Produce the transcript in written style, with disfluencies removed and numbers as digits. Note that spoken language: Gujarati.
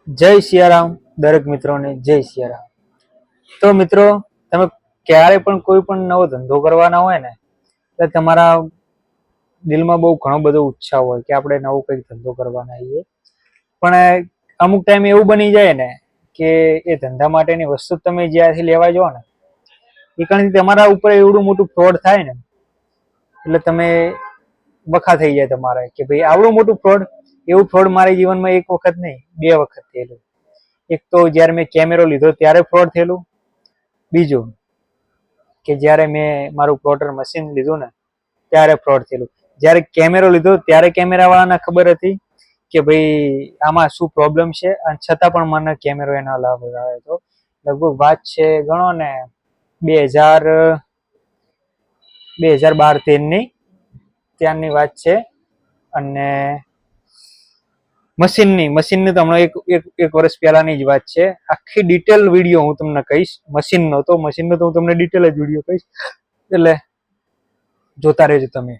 જય સિયારામ દરેક મિત્રોને જય સિયારામ। તો મિત્રો, તમે ક્યારે પણ કોઈ પણ નવો ધંધો કરવાના હોય ને એટલે તમારા દિલમાં બહુ ઘણો બધો ઉત્સાહ હોય કે આપણે નવો કંઈક ધંધો કરવાના છીએ, પણ અમુક ટાઈમ એવું બની જાય ને કે એ ધંધા માટેની વસ્તુ તમે જ્યાંથી લેવા જાઓ ને એ કારણ તમારા ઉપર એવડું મોટું ફ્રોડ થાય ને એટલે તમે વખા થઈ જાય તમારે કે ભાઈ આવડું મોટું ફ્રોડ। એવું ફ્રોડ મારા જીવનમાં એક વખત નહીં 2 વખત થયેલું। એક તો જ્યારે મેં કેમેરો લીધો ત્યારે ફ્રોડ થયેલું, બીજું કે જ્યારે મેં મારું પ્લોટર મશીન લીધું ને ત્યારે ફ્રોડ થયેલું। જ્યારે કેમેરો લીધો ત્યારે કેમેરાવાળાને ખબર હતી કે ભાઈ આમાં શું પ્રોબ્લેમ છે, અને છતાં પણ મને કેમેરો એના લાભ આવ્યો હતો। લગભગ વાત છે ગણો ને 2012-13ની ત્યારની વાત છે। અને મશીનની તો હમણાં એક વર્ષ પહેલાની જ વાત છે। આખી ડિટેલ વિડીયો હું તમને કહીશ મશીનનો તો હું તમને ડિટેલ જ વિડીયો કહીશ, એટલે જોતા રહેજો તમે।